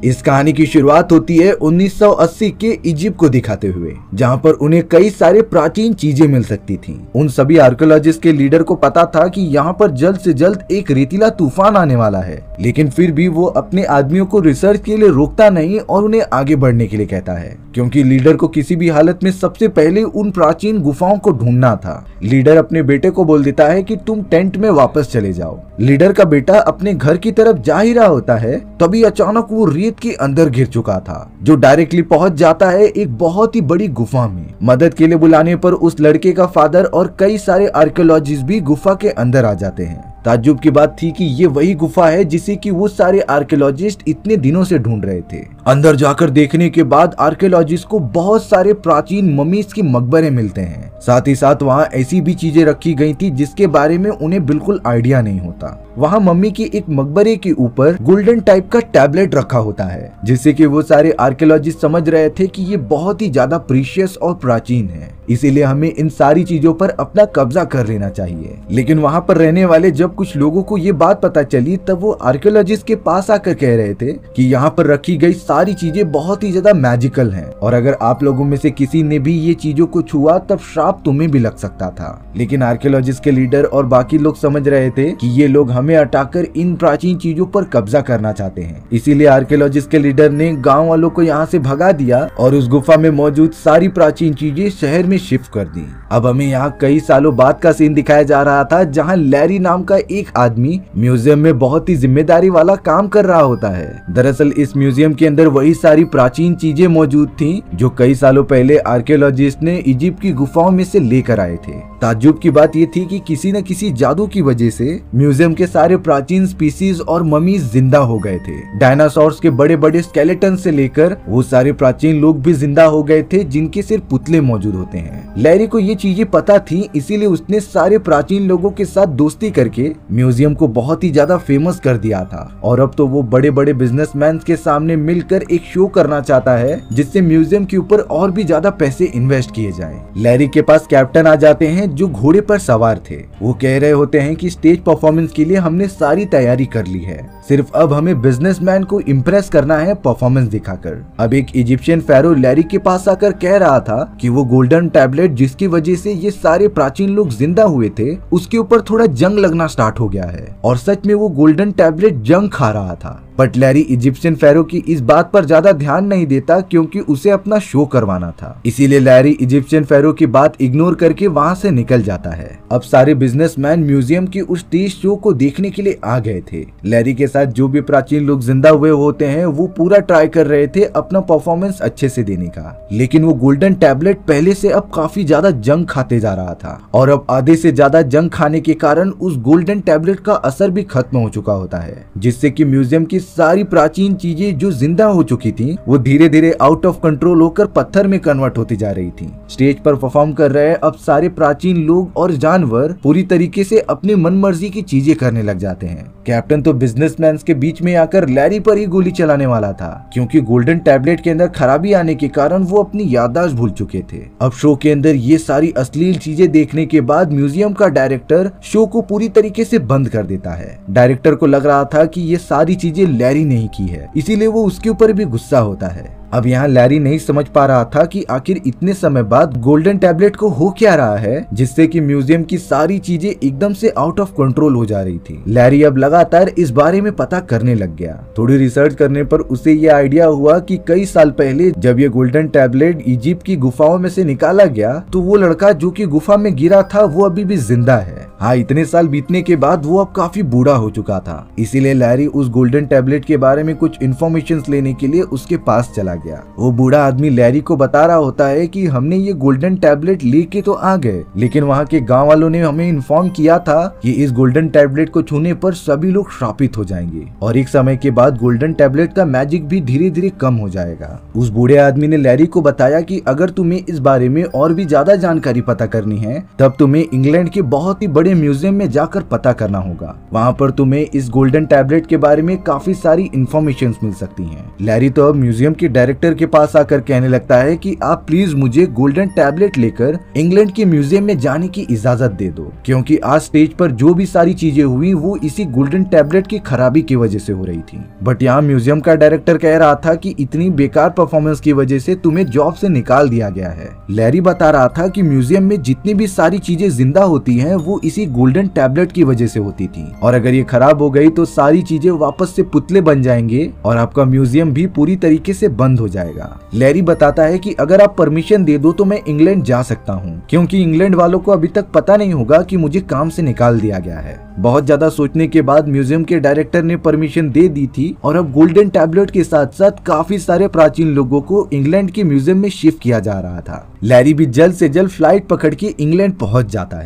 इस कहानी की शुरुआत होती है 1980 के इजिप्ट को दिखाते हुए, जहां पर उन्हें कई सारे प्राचीन चीजें मिल सकती थीं। उन सभी आर्कियोलॉजिस्ट के लीडर को पता था कि यहाँ पर जल्द से जल्द एक रेतीला तूफान आने वाला है, लेकिन फिर भी वो अपने आदमियों को रिसर्च के लिए रोकता नहीं और उन्हें आगे बढ़ने के लिए कहता है, क्योंकि लीडर को किसी भी हालत में सबसे पहले उन प्राचीन गुफाओं को ढूंढना था। लीडर अपने बेटे को बोल देता है कि तुम टेंट में वापस चले जाओ। लीडर का बेटा अपने घर की तरफ जा ही रहा होता है, तभी अचानक वो रेत के अंदर गिर चुका था, जो डायरेक्टली पहुंच जाता है एक बहुत ही बड़ी गुफा में। मदद के लिए बुलाने पर उस लड़के का फादर और कई सारे आर्कियोलॉजिस्ट भी गुफा के अंदर आ जाते हैं। ताज्जुब की बात थी कि ये वही गुफा है जिसे कि वो सारे आर्कियोलॉजिस्ट इतने दिनों से ढूंढ रहे थे। अंदर जाकर देखने के बाद आर्कियोलॉजिस्ट को बहुत सारे प्राचीन ममीज के मकबरे मिलते हैं। साथ ही साथ वहाँ ऐसी भी चीजें रखी गई थी जिसके बारे में उन्हें बिल्कुल आइडिया नहीं होता। वहाँ मम्मी की एक मकबरे के ऊपर गोल्डन टाइप का टैबलेट रखा होता है, जिससे कि वो सारे आर्कियोलॉजिस्ट समझ रहे थे कि ये बहुत ही ज्यादा प्रीशियस और प्राचीन है, इसीलिए हमें इन सारी चीजों पर अपना कब्जा कर लेना चाहिए। लेकिन वहाँ पर रहने वाले जब कुछ लोगों को ये बात पता चली, तब वो आर्कियोलॉजिस्ट के पास आकर कह रहे थे कि यहाँ पर रखी गई सारी चीजें बहुत ही ज्यादा मैजिकल हैं, और अगर आप लोगों में से किसी ने भी ये चीजों को छुआ तब श्राप तुम्हें भी लग सकता था। लेकिन आर्कियोलॉजिस्ट के लीडर और बाकी लोग समझ रहे थे कि ये लोग हमें हटाकर इन प्राचीन चीजों पर कब्जा करना चाहते हैं, इसीलिए आर्कियोलॉजिस्ट के लीडर ने गाँव वालों को यहाँ से भगा दिया और उस गुफा में मौजूद सारी प्राचीन चीजें शहर में शिफ्ट कर दी। अब हमें यहाँ कई सालों बाद का सीन दिखाया जा रहा था, जहाँ लैरी नाम का एक आदमी म्यूजियम में बहुत ही जिम्मेदारी वाला काम कर रहा होता है। दरअसल इस म्यूजियम के अंदर वही सारी प्राचीन चीजें मौजूद थीं जो कई सालों पहले आर्कियोलॉजिस्ट ने इजिप्ट की गुफाओं में से लेकर आए थे। ताज्जुब की बात ये थी कि किसी न किसी जादू की वजह से म्यूजियम के सारे प्राचीन स्पीसीज और ममीज जिंदा हो गए थे। डायनासोर्स के बड़े बड़े स्केलेटन से लेकर वो सारे प्राचीन लोग भी जिंदा हो गए थे, जिनके सिर्फ पुतले मौजूद होते हैं। लैरी को ये चीजें पता थी, इसीलिए उसने सारे प्राचीन लोगों के साथ दोस्ती करके म्यूजियम को बहुत ही ज्यादा फेमस कर दिया था, और अब तो वो बड़े बड़े बिजनेसमैन के सामने मिलकर एक शो करना चाहता है जिससे म्यूजियम के ऊपर और भी ज्यादा पैसे इन्वेस्ट किए जाएं। लैरी के पास कैप्टन आ जाते हैं जो घोड़े पर सवार थे। वो कह रहे होते हैं कि स्टेज परफॉर्मेंस के लिए हमने सारी तैयारी कर ली है, सिर्फ अब हमें बिजनेसमैन को इम्प्रेस करना है परफॉर्मेंस दिखाकर। अब एक इजिप्शियन फेरो लैरी के पास आकर कह रहा था कि वो गोल्डन टैबलेट जिसकी वजह से ये सारे प्राचीन लोग जिंदा हुए थे, उसके ऊपर थोड़ा जंग लगना स्टार्ट हो गया है, और सच में वो गोल्डन टैबलेट जंग खा रहा था। बट लैरी इजिप्शियन फेरो की इस बात पर ज्यादा ध्यान नहीं देता, क्योंकि उसे अपना शो करवाना था। इसीलिए लैरी इजिप्शियन फेरो की बात इग्नोर करके वहाँ से निकल जाता है। अब सारे बिजनेसमैन म्यूजियम की उस स्टेज शो को देखने के लिए आ गए थे। लैरी के साथ जो भी प्राचीन लोग जिंदा हुए होते हैं वो पूरा ट्राई कर रहे थे अपना परफॉर्मेंस अच्छे से देने का, लेकिन वो गोल्डन टैबलेट पहले से अब काफी ज्यादा जंग खाते जा रहा था, और अब आधे से ज्यादा जंग खाने के कारण उस गोल्डन टैबलेट का असर भी खत्म हो चुका होता है, जिससे कि म्यूजियम की सारी प्राचीन चीजें जो जिंदा हो चुकी थी वो धीरे धीरे आउट ऑफ कंट्रोल होकर पत्थर में कन्वर्ट होती जा रही थी। स्टेज पर परफॉर्म कर रहे अब सारे प्राचीन लोग और जानवर पूरी तरीके से अपनी मनमर्जी की चीजें करने लग जाते हैं। कैप्टन तो बिजनेसमैन के बीच में आकर लैरी पर ही गोली चलाने वाला था, क्योंकि गोल्डन टैबलेट के अंदर खराबी आने के कारण वो अपनी याददाश्त भूल चुके थे। अब शो के अंदर ये सारी अश्लील चीजें देखने के बाद म्यूजियम का डायरेक्टर शो को पूरी तरीके से बंद कर देता है। डायरेक्टर को लग रहा था कि ये सारी चीजें लैरी नहीं की है, इसीलिए वो उसके ऊपर भी गुस्सा होता है। अब यहाँ लैरी नहीं समझ पा रहा था कि आखिर इतने समय बाद गोल्डन टैबलेट को हो क्या रहा है, जिससे कि म्यूजियम की सारी चीजें एकदम से आउट ऑफ कंट्रोल हो जा रही थी। लैरी अब लगातार इस बारे में पता करने लग गया। थोड़ी रिसर्च करने पर उसे ये आइडिया हुआ कि कई साल पहले जब ये गोल्डन टैबलेट इजिप्ट की गुफाओं में से निकाला गया, तो वो लड़का जो कि गुफा में गिरा था वो अभी भी जिंदा है। हाँ, इतने साल बीतने के बाद वो अब काफी बूढ़ा हो चुका था, इसीलिए लैरी उस गोल्डन टैबलेट के बारे में कुछ इन्फॉर्मेशन लेने के लिए उसके पास चला गया। वो बूढ़ा आदमी लैरी को बता रहा होता है कि हमने ये गोल्डन टैबलेट लेके तो आ गए, लेकिन वहाँ के गांव वालों ने हमें इन्फॉर्म किया था कि इस गोल्डन टैबलेट को छूने पर सभी लोग श्रापित हो जाएंगे, और एक समय के बाद गोल्डन टैबलेट का मैजिक भी धीरे धीरे कम हो जाएगा। उस बूढ़े आदमी ने लैरी को बताया कि अगर तुम्हें इस बारे में और भी ज्यादा जानकारी पता करनी है, तब तुम्हें इंग्लैंड के बहुत ही बड़े म्यूजियम में जाकर पता करना होगा। वहाँ पर तुम्हें इस गोल्डन टैबलेट के बारे में काफी सारी इंफॉर्मेशन मिल सकती है। लैरी तो अब म्यूजियम के डायरेक्टर डायरेक्टर के पास आकर कहने लगता है कि आप प्लीज मुझे गोल्डन टैबलेट लेकर इंग्लैंड के म्यूजियम में जाने की इजाजत दे दो, क्योंकि आज स्टेज पर जो भी सारी चीजें हुई वो इसी गोल्डन टैबलेट की खराबी की वजह से हो रही थी। बट यहाँ म्यूजियम का डायरेक्टर कह रहा था कि इतनी बेकार परफॉर्मेंस की वजह से तुम्हें जॉब से निकाल दिया गया है। लैरी बता रहा था कि म्यूजियम में जितनी भी सारी चीजें जिंदा होती हैं वो इसी गोल्डन टैबलेट की वजह से होती थी, और अगर ये खराब हो गई तो सारी चीजें वापस से पुतले बन जाएंगे और आपका म्यूजियम भी पूरी तरीके से बंद हो जाएगा। लैरी बताता है कि अगर आप परमिशन दे दो तो मैं इंग्लैंड जा सकता हूँ, क्योंकि इंग्लैंड वालों को अभी तक पता नहीं होगा कि मुझे काम से निकाल दिया गया है। बहुत ज्यादा सोचने के बाद म्यूजियम के डायरेक्टर ने परमिशन दे दी थी और अब गोल्डन टैबलेट के साथ साथ काफी सारे प्राचीन लोगों को इंग्लैंड के म्यूजियम में शिफ्ट किया जा रहा था। लैरी भी जल्द से जल्द फ्लाइट पकड़ के इंग्लैंड पहुंच जाता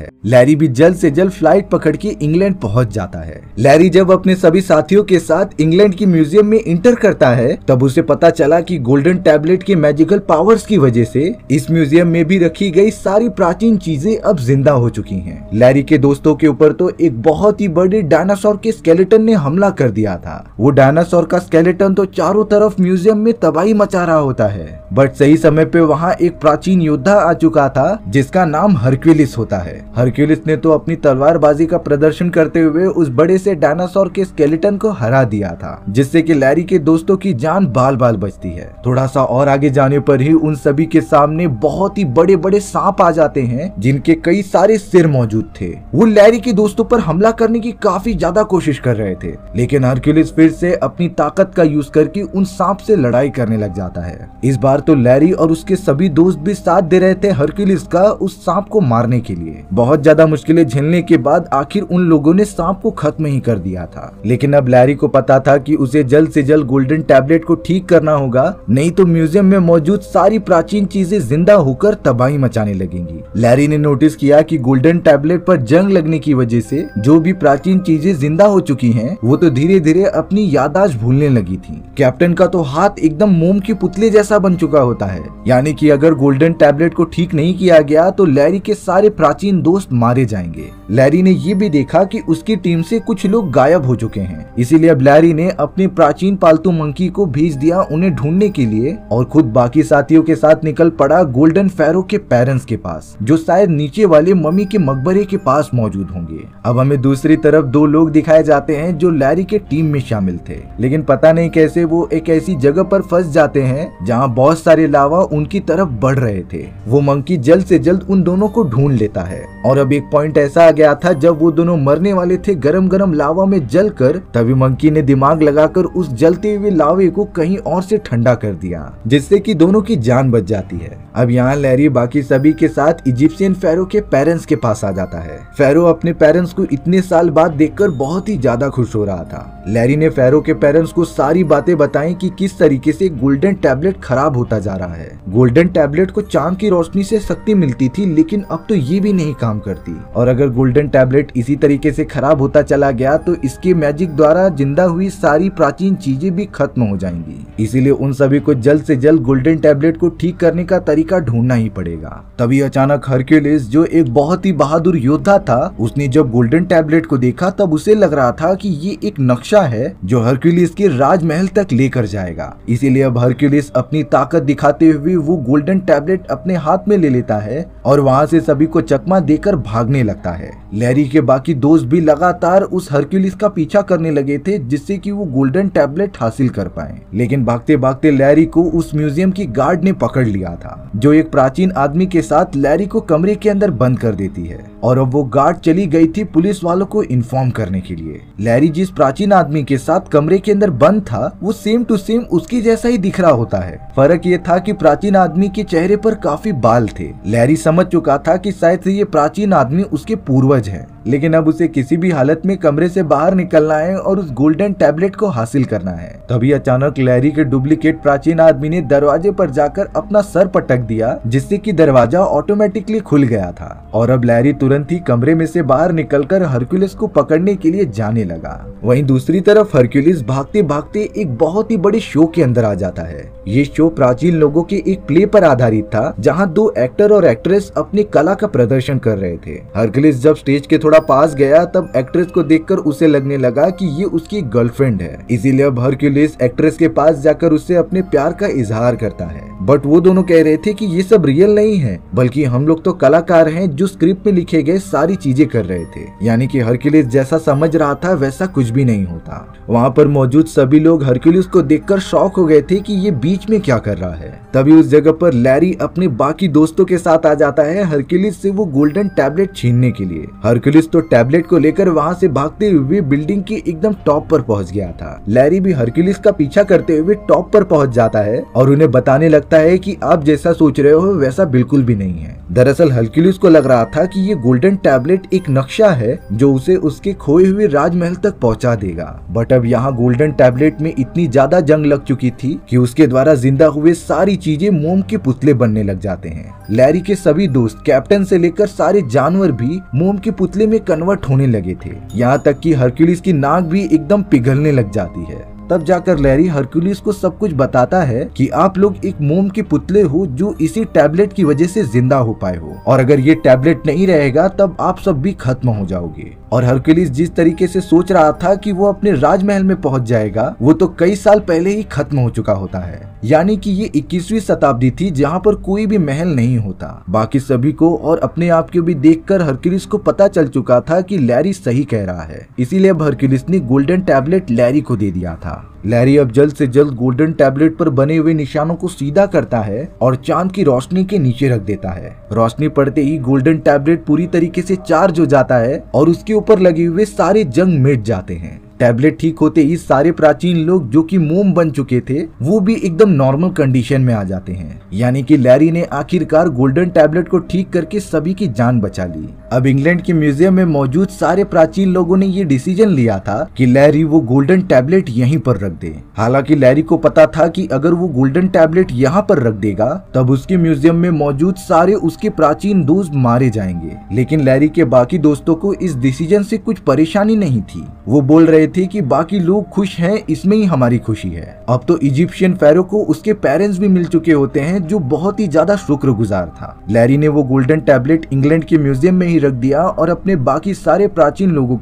है। लैरी जब अपने सभी साथियों के साथ इंग्लैंड की म्यूजियम में इंटर करता है तब उसे पता चला कि गोल्डन टैबलेट के मैजिकल पावर्स की वजह से इस म्यूजियम में भी रखी गई सारी प्राचीन चीजें अब जिंदा हो चुकी हैं। लैरी के दोस्तों के ऊपर तो एक बहुत ही बड़े डायनासोर के स्केलेटन ने हमला कर दिया था। वो डायनासोर का स्केलेटन तो चारों तरफ म्यूजियम में तबाही मचा रहा होता है, बट सही समय पे वहाँ एक प्राचीन योद्धा आ चुका था जिसका नाम हरक्यूलिस होता है। हरक्यूलिस ने तो अपनी तलवारबाजी का प्रदर्शन करते हुए उस बड़े से डायनासोर के स्केलेटन को हरा दिया था, जिससे कि लैरी के दोस्तों की जान बाल बाल बचती है। थोड़ा सा और आगे जाने पर ही उन सभी के सामने बहुत ही बड़े बड़े सांप आ जाते हैं जिनके कई सारे सिर मौजूद थे। वो लैरी के दोस्तों पर हमला करने की काफी ज्यादा कोशिश कर रहे थे, लेकिन हरक्यूलिस फिर से अपनी ताकत का यूज करके उन सांप से लड़ाई करने लग जाता है। इस बार तो लैरी और उसके सभी दोस्त भी साथ दे रहे थे हरक्यूलिस का उस सांप को मारने के लिए। बहुत ज्यादा मुश्किलें झेलने के बाद आखिर उन लोगों ने सांप को खत्म ही कर दिया था, लेकिन अब लैरी को पता था कि उसे जल्द से जल्द गोल्डन टैबलेट को ठीक करना होगा, नहीं तो म्यूजियम में मौजूद सारी प्राचीन चीजें जिंदा होकर तबाही मचाने लगेंगी। लैरी ने नोटिस किया कि गोल्डन टैबलेट पर जंग लगने की वजह से जो भी प्राचीन चीजें जिंदा हो चुकी हैं, वो तो धीरे धीरे अपनी याददाश्त भूलने लगी थी। कैप्टन का तो हाथ एकदम मोम के पुतले जैसा बन चुका होता है, यानी कि अगर गोल्डन टैबलेट को ठीक नहीं किया गया तो लैरी के सारे प्राचीन दोस्त मारे जाएंगे। लैरी ने ये भी देखा कि उसकी टीम से कुछ लोग गायब हो चुके हैं, इसीलिए अब लैरी ने अपने प्राचीन पालतू मंकी को भेज दिया उन्हें ढूंढने के लिए, और खुद बाकी साथियों के साथ निकल पड़ा गोल्डन फैरो के पेरेंट्स के पास, जो शायद नीचे वाले मम्मी के मकबरे के पास मौजूद होंगे। अब हमें दूसरी तरफ दो लोग दिखाए जाते हैं जो लैरी के टीम में शामिल थे, लेकिन पता नहीं कैसे वो एक ऐसी जगह पर फंस जाते हैं जहाँ बहुत सारे लावा उनकी तरफ बढ़ रहे थे। वो मंकी जल्द से जल्द उन दोनों को ढूंढ लेता है, और अब एक पॉइंट ऐसा आ गया था जब वो दोनों मरने वाले थे गरम गरम लावा में जलकर, तभी मंकी ने दिमाग लगाकर उस जलते हुए लावे को कहीं और से ठंडा कर दिया, जिससे कि दोनों की जान बच जाती है। अब यहाँ लैरी बाकी सभी के साथ इजिप्शियन फेरो के पेरेंट्स के पास आ जाता है। फेरो अपने पेरेंट्स को इतने साल बाद देखकर बहुत ही ज्यादा खुश हो रहा था। लैरी ने फेरो के पेरेंट्स को सारी बातें बताई कि किस तरीके से गोल्डन टैबलेट खराब होता जा रहा है। गोल्डन टैबलेट को चांद की रोशनी से शक्ति मिलती थी, लेकिन अब तो ये भी नहीं काम करती, और अगर गोल्डन टैबलेट इसी तरीके से खराब होता चला गया तो इसके मैजिक द्वारा जिंदा हुई सारी प्राचीन चीजें भी खत्म हो जाएंगी। इसीलिए उन सभी को जल्द से जल्द गोल्डन टैबलेट को ठीक करने का तरीका ढूंढना ही पड़ेगा। तभी अचानक हरक्यूलिस, जो एक बहुत ही बहादुर योद्धा था, उसने जब गोल्डन टैबलेट को देखा तब उसे लग रहा था कि ये एक नक्शा है जो हरक्यूलिस के राजमहल तक लेकर जाएगा। इसीलिए अब हरक्यूलिस अपनी ताकत दिखाते हुए वो गोल्डन टैबलेट अपने हाथ में ले लेता है और वहाँ से सभी को चकमा देकर भागने लगता है। लैरी के बाकी दोस्त भी लगातार उस हरक्यूलिस का पीछा करने लगे थे, जिससे कि वो गोल्डन टैबलेट हासिल कर पाए। लेकिन भागते भागते लैरी को उस म्यूजियम की गार्ड ने पकड़ लिया था, जो एक प्राचीन आदमी के साथ लैरी को कमरे के अंदर बंद कर देती है, और अब वो गार्ड चली गई थी पुलिस वालों को इन्फॉर्म करने के लिए। लैरी जिस प्राचीन आदमी के साथ कमरे के अंदर बंद था वो सेम टू सेम उसकी जैसा ही दिख रहा होता है। फर्क ये था कि प्राचीन आदमी के चेहरे पर काफी बाल थे। लैरी समझ चुका था कि शायद से ये प्राचीन आदमी उसके पूर्वज है, लेकिन अब उसे किसी भी हालत में कमरे से बाहर निकलना है और उस गोल्डन टैबलेट को हासिल करना है। तभी अचानक लैरी के डुप्लीकेट प्राचीन आदमी ने दरवाजे पर जाकर अपना सर पटक दिया, जिससे कि दरवाजा ऑटोमेटिकली खुल गया था, और अब लैरी तुरंत ही कमरे में से बाहर निकलकर हरक्यूलिस को पकड़ने के लिए जाने लगा। वहीं दूसरी तरफ हरक्यूलिस भागते भागते एक बहुत ही बड़े शो के अंदर आ जाता है। ये शो प्राचीन लोगों के एक प्ले पर आधारित था, जहाँ दो एक्टर और एक्ट्रेस अपनी कला का प्रदर्शन कर रहे थे। हरक्यूलिस जब स्टेज के थोड़ा थोड़ा पास गया तब एक्ट्रेस को देखकर उसे लगने लगा कि ये उसकी गर्लफ्रेंड है। इसीलिए अब हरक्यूलिस एक्ट्रेस के पास जाकर उससे अपने प्यार का इजहार करता है। बट वो दोनों कह रहे थे कि ये सब रियल नहीं है, बल्कि हम लोग तो कलाकार हैं जो स्क्रिप्ट में लिखे गए सारी चीजें कर रहे थे। यानी कि हरक्यूलिस जैसा समझ रहा था वैसा कुछ भी नहीं होता। वहाँ पर मौजूद सभी लोग हरक्यूलिस को देखकर शॉक हो गए थे कि ये बीच में क्या कर रहा है। तभी उस जगह पर लैरी अपने बाकी दोस्तों के साथ आ जाता है हरक्यूलिस से वो गोल्डन टैबलेट छीनने के लिए। हरक्यूलिस तो टैबलेट को लेकर वहाँ से भागते हुए बिल्डिंग के एकदम टॉप पर पहुँच गया था। लैरी भी हरक्यूलिस का पीछा करते हुए टॉप पर पहुँच जाता है और उन्हें बताने लगता है कि आप जैसा सोच रहे हो वैसा बिल्कुल भी नहीं है। दरअसल हरक्यूलिस को लग रहा था कि ये गोल्डन टैबलेट एक नक्शा है जो उसे उसके खोए हुए राजमहल तक पहुंचा देगा। बट अब यहाँ गोल्डन टैबलेट में इतनी ज्यादा जंग लग चुकी थी कि उसके द्वारा जिंदा हुए सारी चीजें मोम के पुतले बनने लग जाते हैं। लैरी के सभी दोस्त कैप्टन से लेकर सारे जानवर भी मोम के पुतले में कन्वर्ट होने लगे थे। यहाँ तक कि हरक्यूलिस की नाक भी एकदम पिघलने लग जाती है। तब जाकर लैरी हरक्यूलिस को सब कुछ बताता है कि आप लोग एक मोम के पुतले हो जो इसी टैबलेट की वजह से जिंदा हो पाए हो, और अगर ये टैबलेट नहीं रहेगा तब आप सब भी खत्म हो जाओगे। और हरक्यूलिस जिस तरीके से सोच रहा था कि वो अपने राजमहल में पहुंच जाएगा, वो तो कई साल पहले ही खत्म हो चुका होता है। यानी कि ये 21वीं शताब्दी थी जहाँ पर कोई भी महल नहीं होता। बाकी सभी को और अपने आप को भी देखकर हरक्यूलिस को पता चल चुका था कि लैरी सही कह रहा है। इसीलिए अब हरक्यूलिस ने गोल्डन टैबलेट लैरी को दे दिया था। लैरी अब जल्द से जल्द गोल्डन टैबलेट पर बने हुए निशानों को सीधा करता है और चांद की रोशनी के नीचे रख देता है। रोशनी पड़ते ही गोल्डन टैबलेट पूरी तरीके से चार्ज हो जाता है और उसके ऊपर लगे हुए सारे जंग मिट जाते हैं। टैबलेट ठीक होते ही सारे प्राचीन लोग जो कि मोम बन चुके थे वो भी एकदम नॉर्मल कंडीशन में आ जाते हैं। यानी कि लैरी ने आखिरकार गोल्डन टैबलेट को ठीक करके सभी की जान बचा ली। अब इंग्लैंड के म्यूजियम में मौजूद सारे प्राचीन लोगों ने ये डिसीजन लिया था कि लैरी वो गोल्डन टैबलेट यहीं पर रख दे। हालांकि लैरी को पता था कि अगर वो गोल्डन टैबलेट यहाँ पर रख देगा तब उसके म्यूजियम में मौजूद सारे उसके प्राचीन दोस्त मारे जाएंगे। लेकिन लैरी के बाकी दोस्तों को इस डिसीजन से कुछ परेशानी नहीं थी। वो बोल रहे थे कि बाकी लोग खुश हैं, इसमें ही हमारी खुशी है। अब तो इजिप्शियन फेरो को उसके पेरेंट्स भी मिल चुके होते हैं जो बहुत ही ज्यादा शुक्रगुजार था। लैरी ने वो गोल्डन टैबलेट इंग्लैंड के म्यूजियम में ही रख दिया और अपने बाकी सारे प्राचीन लोगों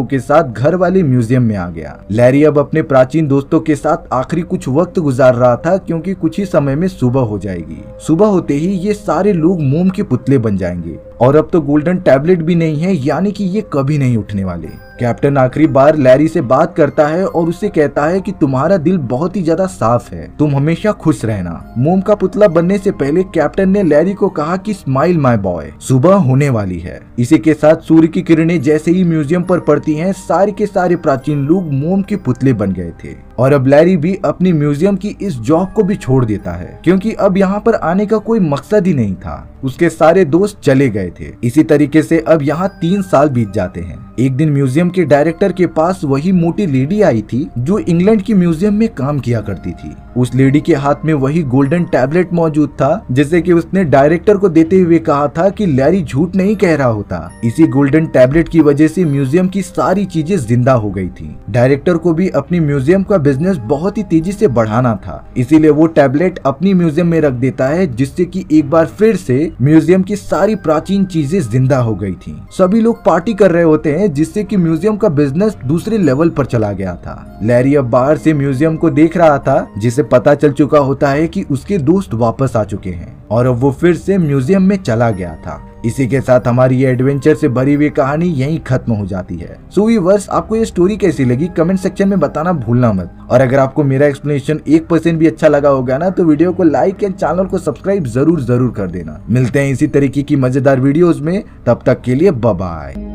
के साथ घर वाले म्यूजियम में आ गया। लैरी अब अपने प्राचीन दोस्तों के साथ आखिरी कुछ वक्त गुजार रहा था क्योंकि कुछ ही समय में सुबह हो जाएगी। सुबह होते ही ये सारे लोग मोम के पुतले बन जाएंगे और अब तो गोल्डन टैबलेट भी नहीं है, यानी कि ये कभी नहीं उठने वाले। कैप्टन आखिरी बार लैरी से बात करता है और उसे कहता है कि तुम्हारा दिल बहुत ही ज्यादा साफ है, तुम हमेशा खुश रहना। मोम का पुतला बनने से पहले कैप्टन ने लैरी को कहा कि स्माइल माय बॉय, सुबह होने वाली है। इसी के साथ सूर्य की किरणें जैसे ही म्यूजियम पर पड़ती हैं, सारे के सारे प्राचीन लोग मोम के पुतले बन गए थे। और अब लैरी भी अपनी म्यूजियम की इस जॉब को भी छोड़ देता है क्योंकि अब यहाँ पर आने का कोई मकसद ही नहीं था। उसके सारे दोस्त चले गए थे। इसी तरीके से अब यहाँ 3 साल बीत जाते हैं। एक दिन म्यूजियम के डायरेक्टर के पास वही मोटी लेडी आई थी जो इंग्लैंड की म्यूजियम में काम किया करती थी। उस लेडी के हाथ में वही गोल्डन टैबलेट मौजूद था जिसे कि उसने डायरेक्टर को देते हुए कहा था कि लैरी झूठ नहीं कह रहा होता। इसी गोल्डन टैबलेट की वजह से म्यूजियम की सारी चीजें जिंदा हो गई थी। डायरेक्टर को भी अपनी म्यूजियम का बिजनेस बहुत ही तेजी से बढ़ाना था, इसीलिए वो टैबलेट अपनी म्यूजियम में रख देता है जिससे कि एक बार फिर से म्यूजियम की सारी प्राचीन चीजें जिंदा हो गई थी। सभी लोग पार्टी कर रहे होते हैं जिससे कि म्यूजियम का बिजनेस दूसरे लेवल पर चला गया था। लैरी अब बाहर से म्यूजियम को देख रहा था जिसे पता चल चुका होता है कि उसके दोस्त वापस आ चुके हैं और अब वो फिर से म्यूजियम में चला गया था। इसी के साथ हमारी ये एडवेंचर से भरी हुई कहानी यहीं खत्म हो जाती है। सो व्यूअर्स, आपको ये स्टोरी कैसी लगी कमेंट सेक्शन में बताना भूलना मत। और अगर आपको मेरा एक्सप्लेनेशन 1% भी अच्छा लगा होगा ना तो वीडियो को लाइक एंड चैनल को सब्सक्राइब जरूर कर देना। मिलते हैं इसी तरीके की मजेदार वीडियोस में, तब तक के लिए बाय बाय।